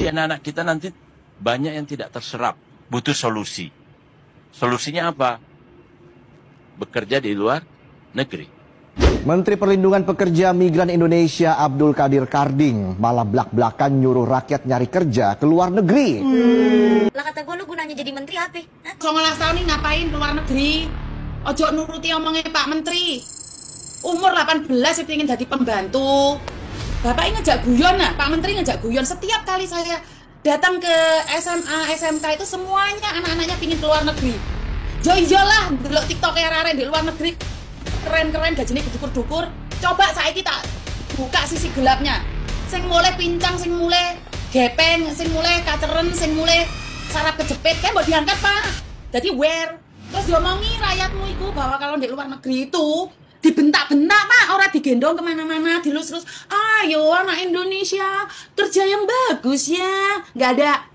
Jadi anak-anak kita nanti banyak yang tidak terserap, butuh solusi. Solusinya apa? Bekerja di luar negeri. Menteri Perlindungan Pekerja Migran Indonesia Abdul Qadir Karding malah blak-blakan nyuruh rakyat nyari kerja ke luar negeri. Lah kata gue, lu gunanya jadi menteri apa? 19 tahun nih ngapain ke luar negeri? Ojo nuruti omongnya Pak Menteri. Umur 18 itu ingin jadi pembantu. Bapak ini ngejak guyon, nah. Pak Menteri ngejak guyon. Setiap kali saya datang ke SMA, SMK itu semuanya anak-anaknya pingin ke luar negeri. Iyalah, delok TikTok arek di luar negeri. Keren-keren gajinya dukur-dukur. Coba saya kita buka sisi gelapnya. Sing mulai pincang, sing mulai gepeng, sing mulai kaceren, sing mulai sarap kejepit. Kayak mau diangkat Pak. Jadi wear. Terus diomongi rakyatmu itu bahwa kalau di luar negeri itu dibentak-bentak Pak, orang digendong kemana-mana, dilus-lus. Ayo anak Indonesia, kerja yang bagus ya. Nggak ada.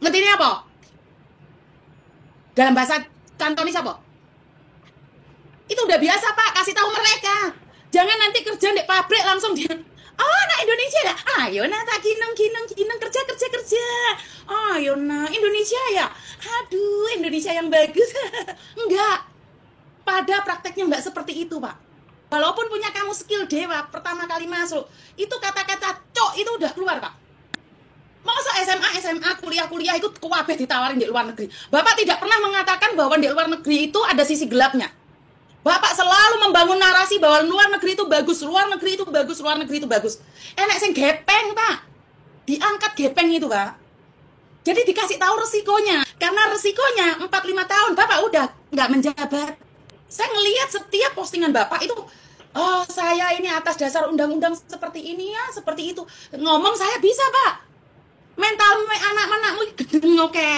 Ngerti ini apa? Dalam bahasa Kantonis apa? Itu udah biasa Pak, kasih tahu mereka. Jangan nanti kerja di pabrik langsung dia. Oh, anak Indonesia ya. Ayo nah tak kineng kerja. Ayo nah Indonesia ya. Aduh, Indonesia yang bagus. Enggak. Pada prakteknya enggak seperti itu, Pak. Walaupun punya kamu skill dewa, pertama kali masuk, itu kata-kata cok itu udah keluar, Pak. Masa SMA, kuliah itu kuabeh ditawarin di luar negeri. Bapak tidak pernah mengatakan bahwa di luar negeri itu ada sisi gelapnya. Bapak selalu membangun narasi bahwa luar negeri itu bagus, luar negeri itu bagus. Enak sing gepeng, Pak. Diangkat gepeng itu, Pak. Jadi dikasih tahu resikonya. Karena resikonya 4-5 tahun Bapak udah nggak menjabat. Saya ngelihat setiap postingan Bapak itu, oh saya ini atas dasar undang-undang seperti ini ya, seperti itu. Ngomong saya bisa, Pak. Mental anak-anakmu gedeng oke.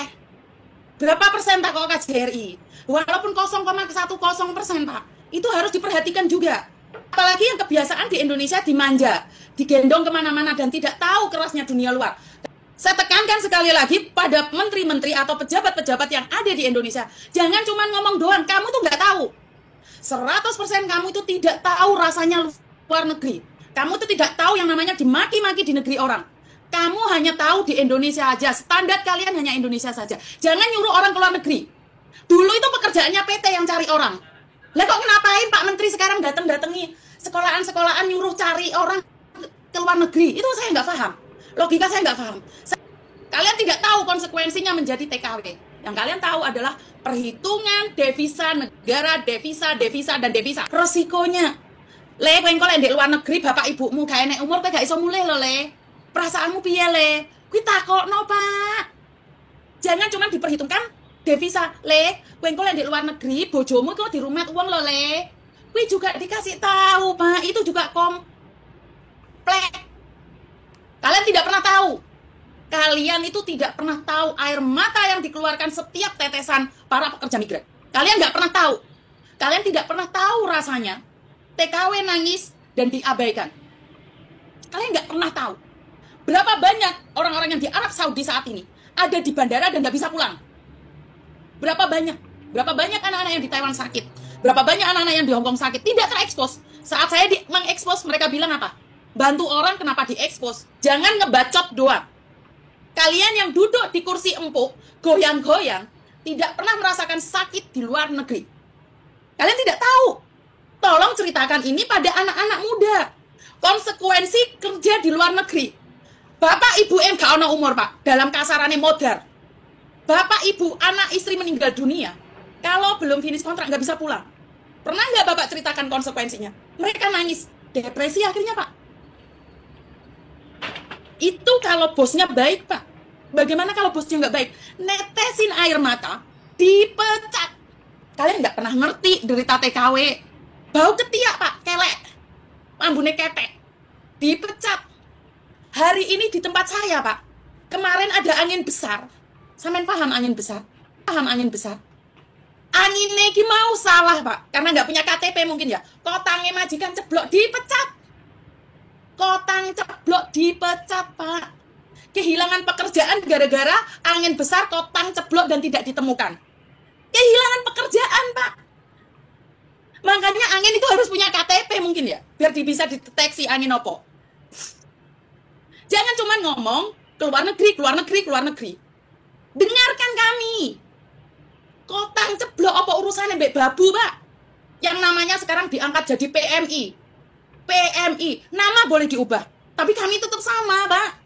Berapa persen Pak kok KJRI? Walaupun 0,10%, Pak. Itu harus diperhatikan juga. Apalagi yang kebiasaan di Indonesia dimanja, digendong kemana-mana dan tidak tahu kerasnya dunia luar. Saya tekankan sekali lagi pada menteri-menteri atau pejabat-pejabat yang ada di Indonesia. Jangan cuma ngomong doang, kamu tuh nggak tahu. 100% kamu itu tidak tahu rasanya luar negeri. Kamu tuh tidak tahu yang namanya dimaki-maki di negeri orang. Kamu hanya tahu di Indonesia aja. Standar kalian hanya Indonesia saja. Jangan nyuruh orang ke luar negeri. Dulu itu pekerjaannya PT yang cari orang. Lah kok ngapain Pak Menteri sekarang datang-datangi sekolahan-sekolahan nyuruh cari orang ke luar negeri? Itu saya nggak paham. Logika saya nggak paham. Kalian tidak tahu konsekuensinya menjadi TKW. Yang kalian tahu adalah perhitungan devisa negara, devisa, dan devisa. Resikonya. Le, kalau di luar negeri, bapak ibumu gak enek umur, gak iso mulai lo, Le. Perasaanmu piye, Le? Kui takokno, Pak. Jangan cuma diperhitungkan devisa, Le, kalau di luar negeri, bojomu kok di rumah uang lo, Le. Kui juga dikasih tahu, Pak. Itu juga komplek. Kalian tidak pernah tahu. Kalian itu tidak pernah tahu air mata yang dikeluarkan setiap tetesan para pekerja migran. Kalian nggak pernah tahu. Kalian tidak pernah tahu rasanya TKW nangis dan diabaikan. Kalian nggak pernah tahu. Berapa banyak orang-orang yang di Arab Saudi saat ini ada di bandara dan nggak bisa pulang. Berapa banyak anak-anak yang di Taiwan sakit. Berapa banyak anak-anak yang di Hongkong sakit. Tidak terekspos. Saat saya mengekspos, mereka bilang apa? Bantu orang kenapa diekspos? Jangan ngebacot doang. Kalian yang duduk di kursi empuk, goyang-goyang, tidak pernah merasakan sakit di luar negeri. Kalian tidak tahu. Tolong ceritakan ini pada anak-anak muda. Konsekuensi kerja di luar negeri. Bapak ibu yang gak ono umur, Pak. Dalam kasarannya modar. Bapak ibu, anak istri meninggal dunia. Kalau belum finish kontrak, gak bisa pulang. Pernah nggak Bapak ceritakan konsekuensinya? Mereka nangis. Depresi akhirnya, Pak. Itu kalau bosnya baik, Pak. Bagaimana kalau bosnya nggak baik? Netesin air mata, dipecat. Kalian nggak pernah ngerti derita TKW. Bau ketiak, Pak, kelek. Ambune ketek. Dipecat. Hari ini di tempat saya, Pak. Kemarin ada angin besar. Sampean paham angin besar? Paham angin besar? Anginnya ini mau salah, Pak. Karena nggak punya KTP mungkin ya. Kotangnya majikan ceblok, dipecat. Kotang ceblok dipecat, Pak. Kehilangan pekerjaan gara-gara angin besar, kotang ceblok dan tidak ditemukan. Kehilangan pekerjaan, Pak. Makanya angin itu harus punya KTP mungkin ya, biar bisa dideteksi angin opo. Jangan cuma ngomong, Ke luar negeri, keluar negeri, keluar negeri. Dengarkan kami. Kotang ceblok apa urusannya mbek babu, Pak? Yang namanya sekarang diangkat jadi PMI. PMI, nama boleh diubah, tapi kami tetap sama, Pak.